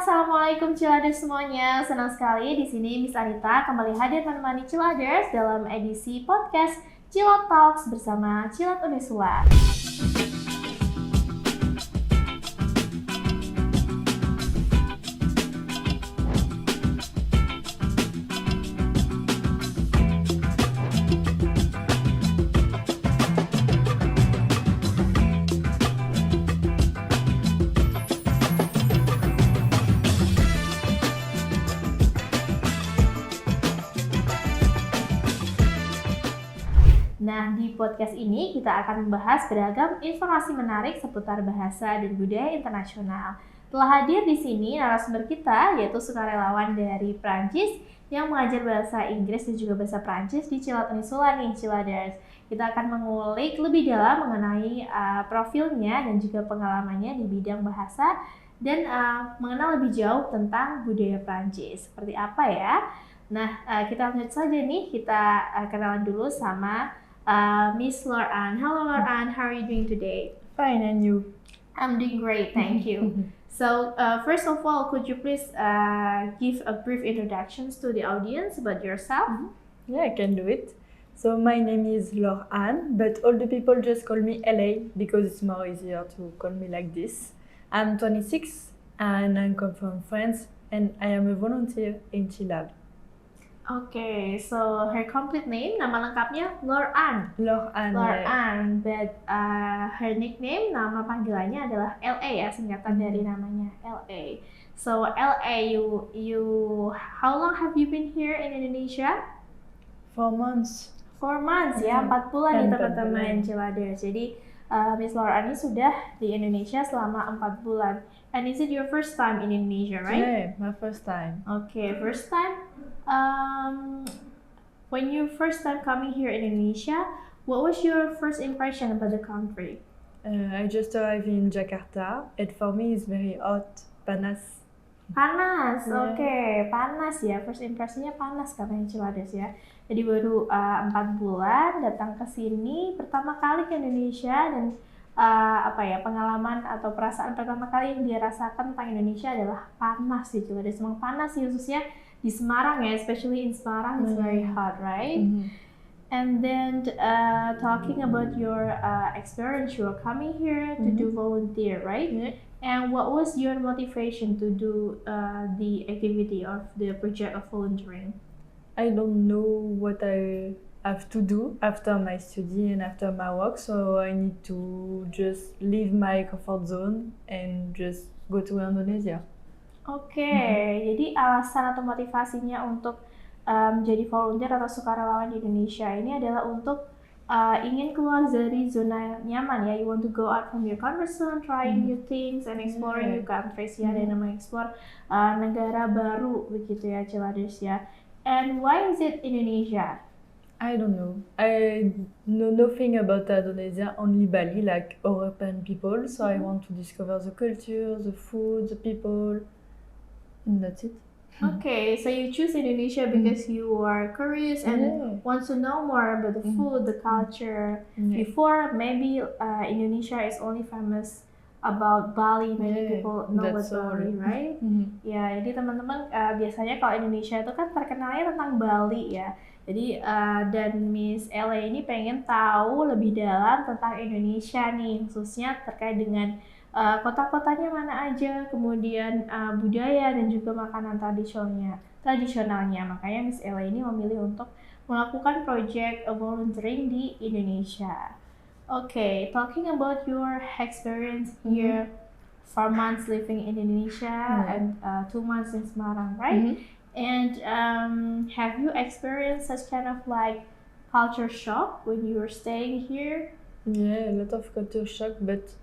Assalamualaikum Ciladers semuanya. Senang sekali di sini Miss Anita kembali hadir menemani Ciladers dalam edisi podcast Cilot Talks bersama Cilot Unisula. Nah, di podcast ini kita akan membahas beragam informasi menarik seputar bahasa dan budaya internasional. Telah hadir di sini narasumber kita, yaitu sukarelawan dari Prancis yang mengajar bahasa Inggris dan juga bahasa Prancis di Cilot Unisula nih, Ciladers. Kita akan mengulik lebih dalam mengenai profilnya dan juga pengalamannya di bidang bahasa dan mengenal lebih jauh tentang budaya Prancis. Seperti apa ya? Nah, kita lanjut saja nih, kita kenalan dulu sama Miss Lor-An. Hello Lor-An, how are you doing today? Fine, and you? I'm doing great, thank you. So, first of all, could you please give a brief introductions to the audience about yourself? Yeah, I can do it. So my name is Lor-An, but all the people just call me LA because it's more easier to call me like this. I'm 26 and I come from France and I am a volunteer in Chilab. Okay, so her complete name, nama lengkapnya Lor-An. Lor-An. Lor-An, but her nickname, nama panggilannya adalah LA ya, singkatan dari namanya LA. So LA, you, how long have you been here in Indonesia? 4 months. 4 months ya, 4 bulan nih teman-teman Ciladers. Jadi Miss Lor-An ini sudah di Indonesia selama 4 bulan. And is it your first time in Indonesia, right? Yeah, my first time. Okay, first time. When you first time coming here in Indonesia, what was your first impression about the country? I just arrived in Jakarta and for me it's very hot, panas. Panas, Yeah. okay, panas ya. First impressionnya panas katanya Ciladers ya. Jadi baru 4 bulan datang ke sini, pertama kali ke Indonesia dan pengalaman atau perasaan pertama kali yang dia rasakan tentang Indonesia adalah panas sih Ciladers. Emang panas sih khususnya di Semarang ya, especially in Semarang it's very hot, right? And then talking about your experience, you are coming here to do volunteer, right? Yeah. And what was your motivation to do the activity of the project of volunteering? I don't know what I have to do after my study and after my work, so I need to just leave my comfort zone and just go to Indonesia. Oke, jadi alasan atau motivasinya untuk jadi volunteer atau sukarelawan di Indonesia ini adalah untuk ingin keluar dari zona nyaman ya. You want to go out from your comfort zone, trying new things and exploring new countries ya, dan namanya explore negara baru begitu ya, Ciladers ya. And why is it Indonesia? I don't know. I know nothing about Indonesia, only Bali, like European people. So I want to discover the culture, the food, the people, and that's it. Okay, so you choose Indonesia because you are curious and want to know more about the food, the culture. Yeah. Before, maybe Indonesia is only famous about Bali. Many people know about that's all. Bali, right? Ya, jadi teman-teman biasanya kalau Indonesia itu kan terkenalnya tentang Bali ya. Jadi dan Miss LA ini pengen tahu lebih dalam tentang Indonesia nih, khususnya terkait dengan kota-kotanya mana aja, kemudian budaya dan juga makanan tradisionalnya. Makanya Miss LA ini memilih untuk melakukan project volunteering di Indonesia. Okay, talking about your experience here, 4 months living in Indonesia and 2 months in Semarang, right? And have you experienced such kind of like culture shock when you were staying here? Yeah, a lot of culture shock, but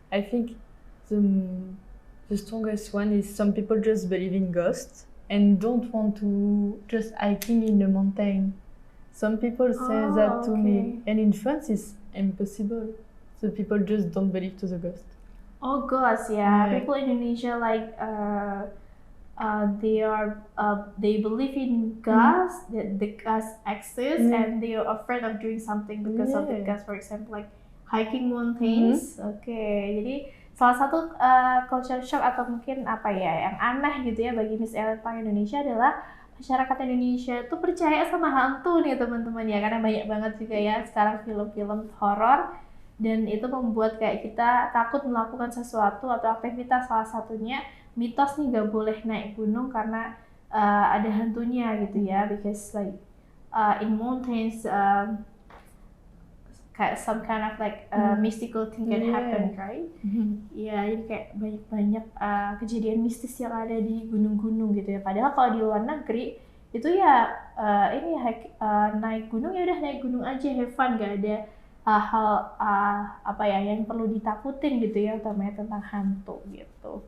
I think the strongest one is some people just believe in ghosts and don't want to just hiking in the mountain. Some people say that to me, and in France it's impossible. So people just don't believe to the ghost. Oh, ghosts, yeah. People in Indonesia like they believe in ghosts, that the ghosts exist, and they are afraid of doing something because of the ghosts. For example, like hiking mountains. Okay, jadi salah satu culture shock atau mungkin apa ya yang aneh gitu ya bagi Miss Ellen tentang Indonesia adalah masyarakat Indonesia itu percaya sama hantu nih teman-teman ya, karena banyak banget juga ya sekarang film-film horor, dan itu membuat kayak kita takut melakukan sesuatu atau aktivitas. Salah satunya mitos nih gak boleh naik gunung karena ada hantunya gitu ya, because like in mountains kayak some kind of like mystical thing can happen, right? Ya, jadi kayak banyak kejadian mistis yang ada di gunung-gunung gitu ya. Padahal kalau di luar negeri itu ya ini naik gunung ya udah naik gunung aja, have fun, gak ada hal apa ya yang perlu ditakutin gitu ya, utamanya tentang hantu gitu.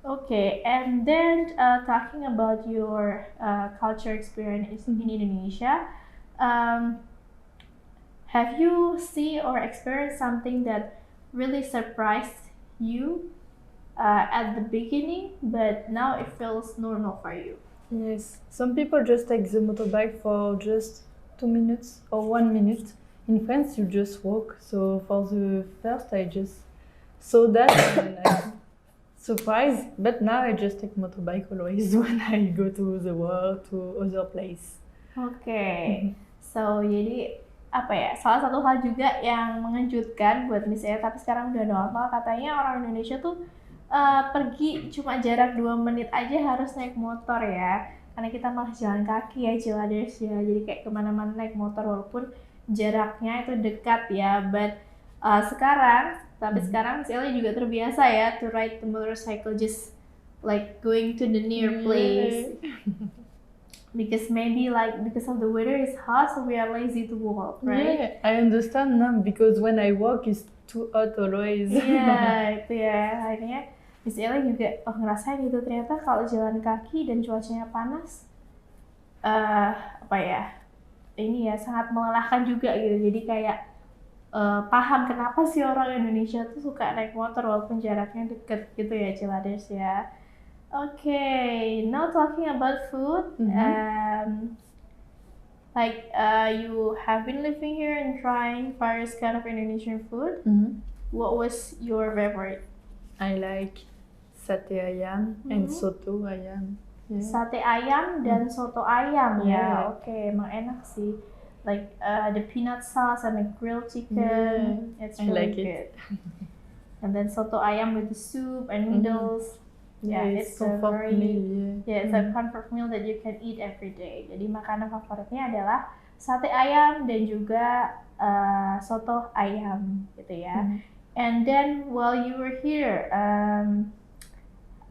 Okay, and then talking about your culture experience in Indonesia, have you seen or experienced something that really surprised you at the beginning, but now it feels normal for you? Yes, some people just take the motorbike for just 2 minutes or 1 minute. In France, you just walk. So for the first, I just saw that and I'm surprised. But now I just take motorbike always when I go to the work, to other place. Okay, so jadi apa ya, salah satu hal juga yang mengejutkan buat Miss Ea, tapi sekarang udah normal, katanya orang Indonesia tuh pergi cuma jarak 2 menit aja harus naik motor ya, karena kita malah jalan kaki ya Ciladers ya, jadi kayak kemana-mana naik motor walaupun jaraknya itu dekat ya. But sekarang Miss Ea juga terbiasa ya to ride the motorcycle, just like going to the near place. Because maybe because of the weather is hot, so we are lazy to walk, right? Yeah, I understand now because when I walk it's too hot always. Iya, itu ya. Akhirnya Miss Ella juga ngerasain gitu, ternyata kalau jalan kaki dan cuacanya panas, apa ya, ini ya sangat melelahkan juga gitu. Jadi kayak paham kenapa sih orang Indonesia tuh suka naik motor walaupun jaraknya deket gitu ya Ciladers ya. Okay, now talking about food, you have been living here and trying various kind of Indonesian food. What was your favorite? I like sate ayam and soto ayam. Yeah. Sate ayam dan soto ayam ya. Okay, emang enak sih. Like the peanut sauce and the grilled chicken, it's really good. And then soto ayam with the soup and noodles. Yeah, it's a very meal, it's a comfort meal that you can eat every day. Jadi makanan favoritnya adalah sate ayam dan juga soto ayam gitu ya. And then while you were here,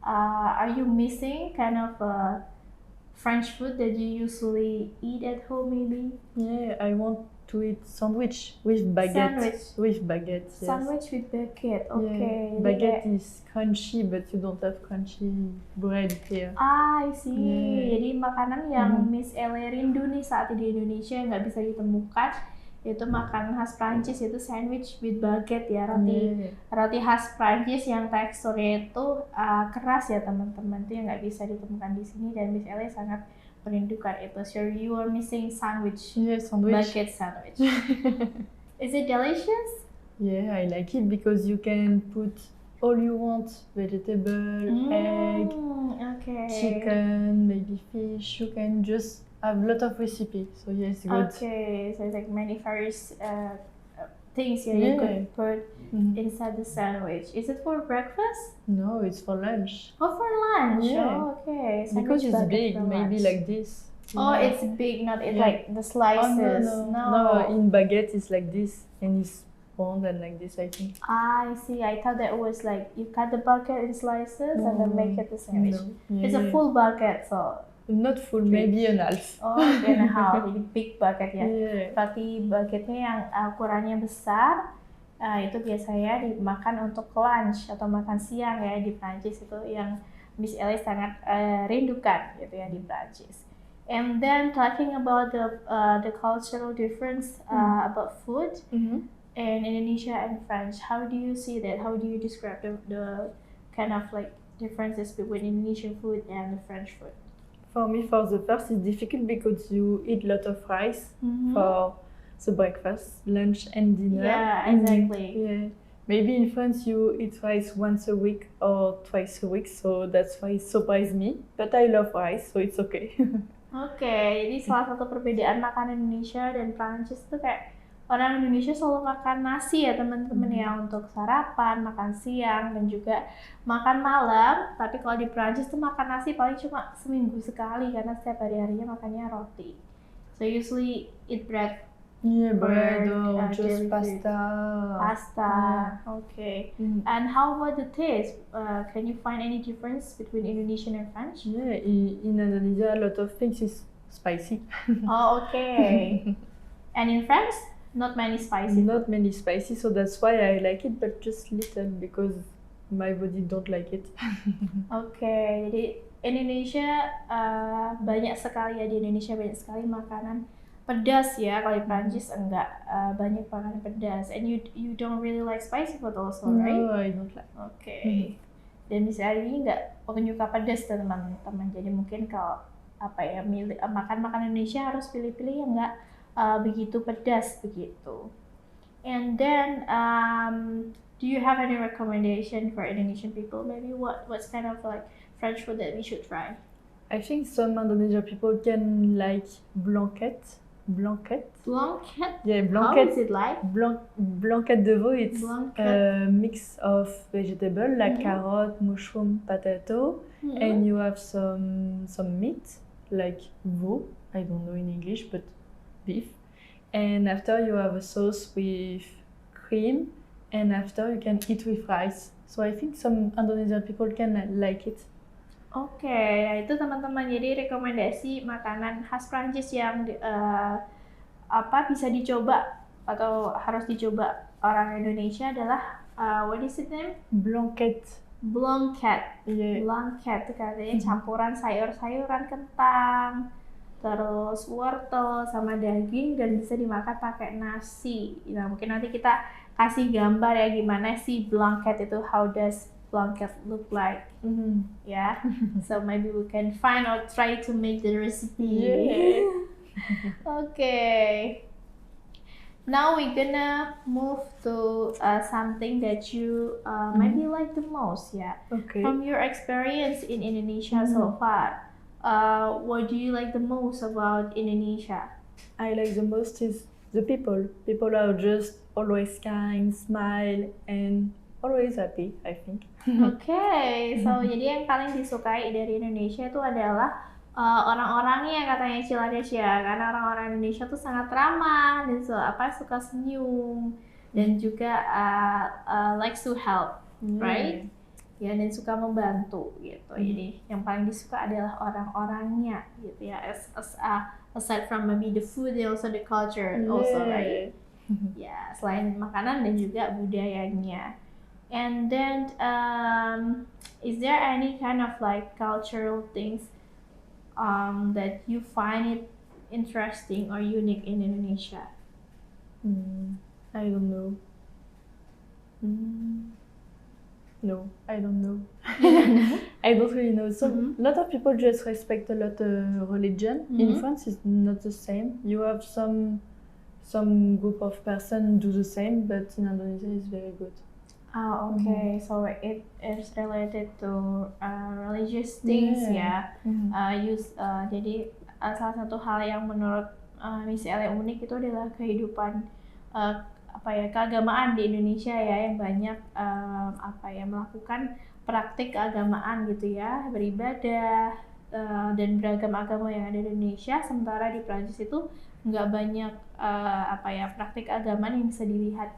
are you missing kind of French food that you usually eat at home maybe? Yeah, I want to eat sandwich with baguette. With baguette, yes. Sandwich with baguette, okay. Yeah, baguette is crunchy, but you don't have crunchy bread here. I see. Yeah. Jadi makanan yang Miss Elle rindu nih saat di Indonesia nggak bisa ditemukan, itu makanan khas Prancis, itu sandwich with baguette ya, roti khas Prancis yang teksturnya itu keras ya teman-teman, itu yang nggak bisa ditemukan di sini, dan Miss Elle sangat merindukan itu. So you are missing sandwich. Yeah, sandwich. Baguette sandwich. Is it delicious? Yeah, I like it because you can put all you want, vegetable, egg, chicken, maybe fish. You can just have a lot of recipes, so yes, good. Okay, so it's like many various things you could put inside the sandwich. Is it for breakfast? No, it's for lunch. Oh, for lunch? Yeah. Oh, okay. Because it's big, maybe like this. Oh, it's big, not like the slices. Oh, no, in baguette it's like this, and it's round and like this, I think. I see. I thought that was like you cut the baguette in slices and then make it the sandwich. No. Yeah. It's a full baguette, so. Not full, maybe an half. Oh, and a half. Jadi big bucket ya. Yeah. Roti bucketnya yang ukurannya besar, itu biasanya dimakan untuk lunch atau makan siang ya di Prancis, itu yang Miss Elle sangat rindukan gitu ya di Prancis. And then talking about the cultural difference about food in Indonesia and French, how do you see that? How do you describe the kind of like differences between Indonesian food and the French food? For me, for the first, it's difficult because you eat a lot of rice for the breakfast, lunch, and dinner. Yeah, exactly. Yeah. Maybe in France you eat rice once a week or twice a week, so that's why it surprised me. But I love rice, so it's okay. Oke, jadi salah satu perbedaan makanan Indonesia dan Prancis tuh kayak orang Indonesia selalu makan nasi ya teman-teman ya untuk sarapan, makan siang dan juga makan malam. Tapi kalau di Prancis tuh makan nasi paling cuma seminggu sekali karena setiap hari-harinya makannya roti. So usually eat bread, Yeah, bread or or just jelly pasta. pasta. Okay. Mm. And how about the taste? Can you find any difference between Indonesian and French? Yeah, in Indonesia, a lot of things is spicy. Oh, okay. And in France, not many spicy. Not many spicy, so that's why I like it, but just little because my body don't like it. Oke, jadi Indonesia banyak sekali ya, di Indonesia banyak sekali makanan pedas ya. Kalau di Prancis enggak banyak makanan pedas. And you don't really like spicy food also, right? No, I don't like. Oke. Dan misalnya ini nggak penyuka pedas teman-teman. Jadi mungkin kalau makan makanan Indonesia harus pilih-pilih yang nggak begitu pedas begitu. And then do you have any recommendation for Indonesian people? Maybe what's kind of like French food that we should try? I think some Indonesian people can like blanquette. Blanquette? Yeah, How blanquette. is it like? Blanquette de veau, it's Blanquette. a mix of vegetable like Mhm. carrot, mushroom, potato, Mhm. and you have some meat like veau. I don't know in English, but beef. And after you have a sauce with cream, and after you can eat with rice. So I think some Indonesian people can like it. Oke, nah itu teman-teman, jadi rekomendasi makanan khas Prancis yang bisa dicoba atau harus dicoba orang Indonesia adalah what is it name? Blanquette. Blanquette. Yeah. Blanquette itu katanya campuran sayur-sayuran, kentang, terus wortel sama daging dan bisa dimakan pakai nasi. Nah, mungkin nanti kita kasih gambar ya gimana sih blanquette itu, how does blanquette look like, yeah. So maybe we can find or try to make the recipe. Yeah. Okay. Now we're gonna move to something that you maybe like the most, yeah. Okay. From your experience in Indonesia so far, what do you like the most about Indonesia? I like the most is the people. People are just always kind, smile, and always happy, I think. Okay, so jadi yang paling disukai dari Indonesia itu adalah orang-orangnya katanya Ciladesia, karena orang-orang Indonesia tuh sangat ramah dan suka senyum dan juga likes to help, right? Ya, dan suka membantu gitu. Jadi yang paling disuka adalah orang-orangnya gitu ya. Aside from maybe the food, also the culture also, right? Ya, selain makanan dan juga budayanya. And then is there any kind of like cultural things that you find it interesting or unique in Indonesia? I don't know. No, I don't know. I don't really know. So a lot of people just respect a lot religion. In France, it's not the same. You have some group of person do the same, but in Indonesia, it's very good. Oh, okay. So it is related to religious things, ya. Jadi salah satu hal yang menurut Miss Ele unik itu adalah kehidupan keagamaan di Indonesia ya, yang banyak melakukan praktik keagamaan gitu ya, beribadah dan beragam agama yang ada di Indonesia. Sementara di Prancis itu nggak banyak praktik agama yang bisa dilihat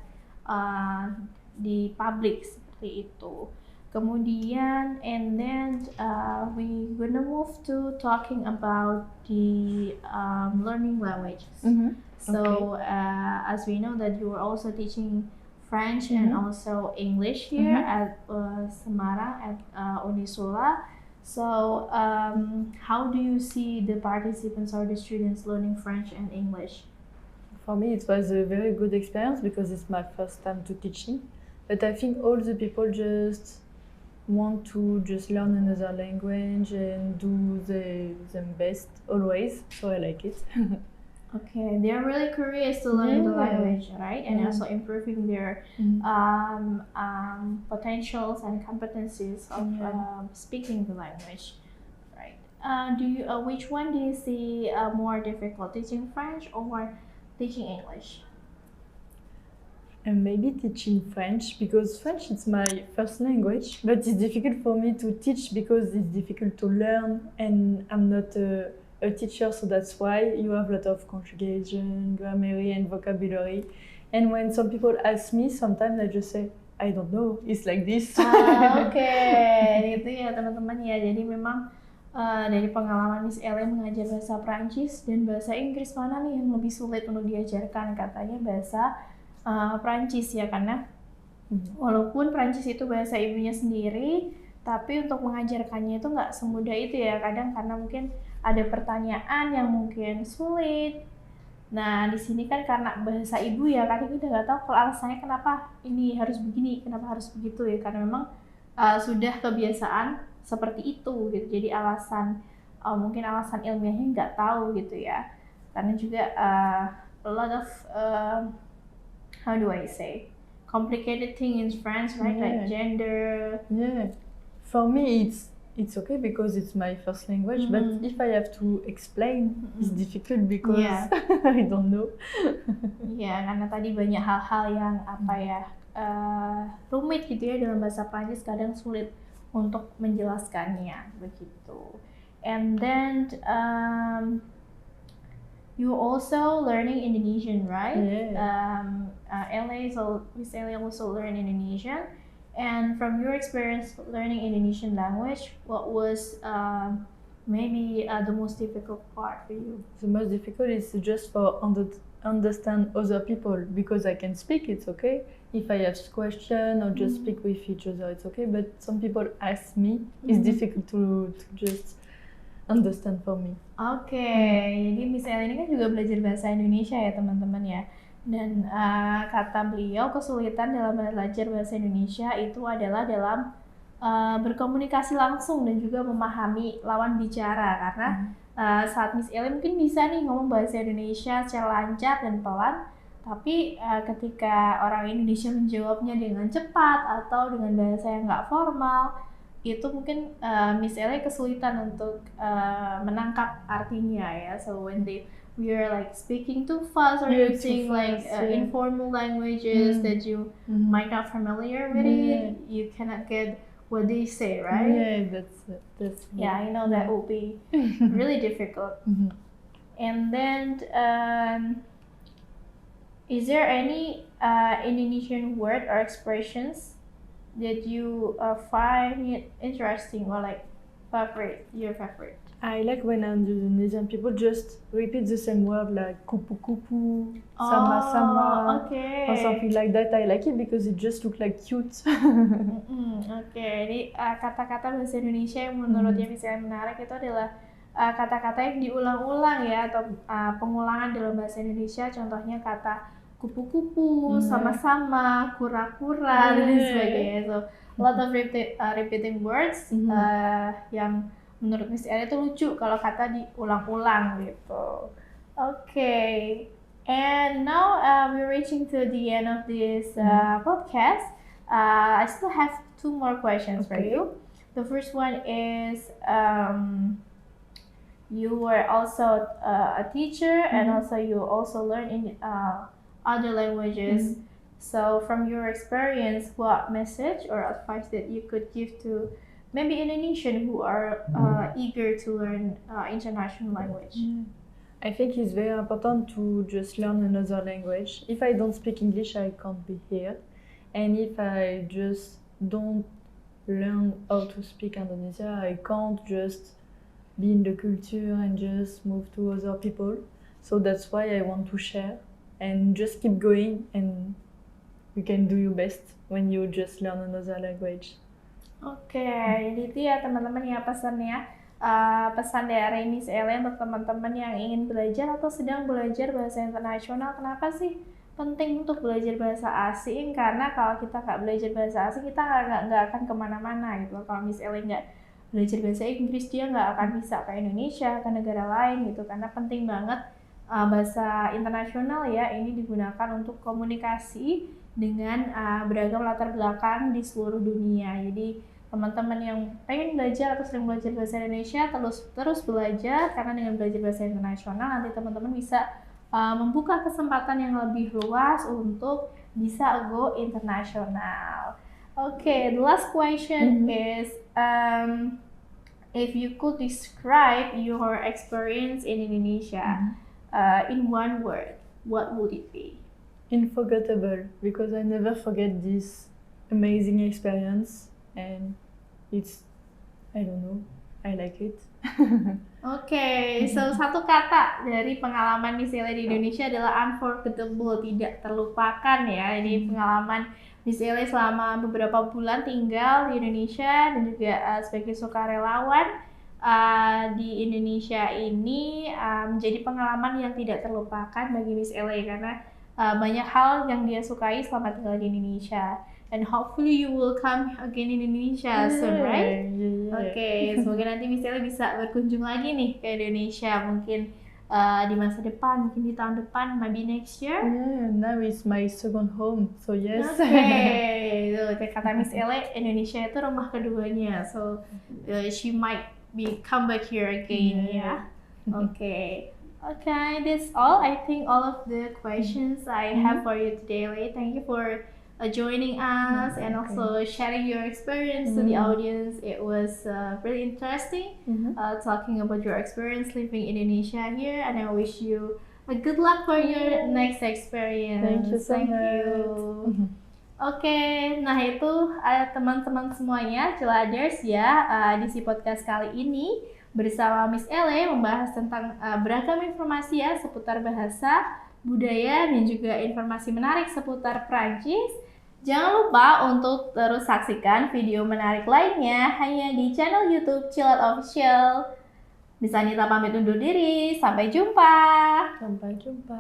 di publik seperti itu. Kemudian and then we gonna move to talking about the learning languages. So as we know that you are also teaching French and also English here at Semarang at Unisula. So how do you see the participants or the students learning French and English? For me, it was a very good experience because it's my first time to teaching. But I think all the people just want to just learn another language and do their best always. So I like it. Okay, they're really curious to learn the Yeah. language, right? And Mm. also improving their Mm. potentials and competencies of Yeah. speaking the language, right? Which one do you see more difficult, teaching French or teaching English? And maybe teaching French, because French is my first language, but it's difficult for me to teach because it's difficult to learn, and I'm not a teacher, so that's why you have a lot of conjugation, grammar, and vocabulary. And when some people ask me, sometimes I just say, I don't know, it's like this. Oke, itu ya teman-teman ya. Jadi memang dari pengalaman Miss Ele mengajar bahasa Prancis dan bahasa Inggris, mana nih yang lebih sulit untuk diajarkan? Katanya bahasa Prancis ya, karena walaupun Prancis itu bahasa ibunya sendiri, tapi untuk mengajarkannya itu nggak semudah itu ya. Kadang karena mungkin ada pertanyaan yang mungkin sulit. Nah, di sini kan karena bahasa ibu ya, kadang kita nggak tahu kalau alasannya kenapa ini harus begini, kenapa harus begitu ya. Karena memang sudah kebiasaan seperti itu gitu. Jadi mungkin alasan ilmiahnya nggak tahu gitu ya. Karena juga a lot of how do I say, complicated thing in France, right? Like gender. Yeah, for me it's okay because it's my first language, but if I have to explain, it's difficult because I don't know. Ya, karena tadi banyak hal-hal yang rumit gitu ya dalam bahasa Prancis, kadang sulit untuk menjelaskannya begitu. And then you also learning Indonesian, right? Miss LA also learn Indonesian. And from your experience learning Indonesian language, what was maybe the most difficult part for you? The most difficult is just for understand other people, because I can speak, it's okay. If I have question or just speak with each other, it's okay. But some people ask me, it's difficult to just understand for me. Oke, jadi Miss El ini kan juga belajar bahasa Indonesia ya teman-teman ya. Dan kata beliau kesulitan dalam belajar bahasa Indonesia itu adalah dalam berkomunikasi langsung dan juga memahami lawan bicara. Karena saat Miss El mungkin bisa nih ngomong bahasa Indonesia secara lancar dan pelan, tapi ketika orang Indonesia menjawabnya dengan cepat atau dengan bahasa yang nggak formal, itu mungkin Miss Ele kesulitan untuk menangkap artinya ya. So when we are like speaking too fast or using like informal languages that you might not familiar with it, you cannot get what they say, right? Yeah, that's yeah, I know that will be really difficult. And then is there any Indonesian word or expressions that you find it interesting or like your favorite? I like when Indonesian people just repeat the same word like kupu-kupu, sama-sama, or something like that. I like it because it just looks like cute. Oke, jadi kata-kata bahasa Indonesia yang menurutnya misalnya menarik itu adalah kata-kata yang diulang-ulang ya, atau pengulangan dalam bahasa Indonesia. Contohnya kata kupu-kupu, sama-sama, kura-kura, dan sebagainya. So, a lot of repeating words yang menurut Miss Elia itu lucu kalau kata diulang-ulang gitu. Okay, and now we're reaching to the end of this podcast. I still have 2 more questions for you. The first one is you were also a teacher and also you also learn in other languages. So from your experience, what message or advice that you could give to maybe Indonesian who are eager to learn international language? I think it's very important to just learn another language. If I don't speak English, I can't be here. And if I just don't learn how to speak Indonesia, I can't just be in the culture and just move to other people. So that's why I want to share and just keep going, and you can do your best when you just learn another language. Oke, jadi itu ya teman-teman ya pesannya. Pesan dari Miss Ele untuk teman-teman yang ingin belajar atau sedang belajar bahasa internasional. Kenapa sih penting untuk belajar bahasa asing? Karena kalau kita nggak belajar bahasa asing, kita nggak akan kemana-mana gitu. Kalau Miss Ele nggak belajar bahasa Inggris, dia nggak akan bisa ke Indonesia, ke negara lain gitu. Karena penting banget bahasa internasional ya, ini digunakan untuk komunikasi dengan beragam latar belakang di seluruh dunia. Jadi teman-teman yang pengen belajar atau sering belajar bahasa Indonesia terus belajar, karena dengan belajar bahasa internasional nanti teman-teman bisa membuka kesempatan yang lebih luas untuk bisa go internasional. Okay, the last question is if you could describe your experience in Indonesia in one word, what would it be? Unforgettable, because I never forget this amazing experience, and it's, I don't know, I like it. Okay, so satu kata dari pengalaman Miss Ele di Indonesia adalah unforgettable, tidak terlupakan ya. Ini pengalaman Miss Ele selama beberapa bulan tinggal di Indonesia dan juga sebagai sukarelawan di Indonesia ini menjadi pengalaman yang tidak terlupakan bagi Miss Ele, karena banyak hal yang dia sukai selama tinggal di Indonesia. And hopefully you will come again in Indonesia soon, right? Yeah. Okay, semoga nanti Miss Ele bisa berkunjung lagi nih ke Indonesia, mungkin di masa depan, mungkin di tahun depan, maybe next year. Yeah, now it's my second home, so yes. Okay, tuh kata Miss Ele, Indonesia itu rumah keduanya, so she might come back here again, ya. Okay. Okay, that's all. I think all of the questions I have for you today, Ele. Thank you for joining us and also sharing your experience to the audience. It was really interesting talking about your experience living in Indonesia here, and I wish you a good luck for your next experience. Thank you so much. Oke, nah itu teman-teman semuanya, Celaders ya, di si podcast kali ini bersama Miss Ele membahas tentang beragam informasi ya seputar bahasa, budaya, dan juga informasi menarik seputar Prancis. Jangan lupa untuk terus saksikan video menarik lainnya hanya di channel YouTube Cilat Official. Miss Anita pamit undur diri, sampai jumpa. Sampai jumpa.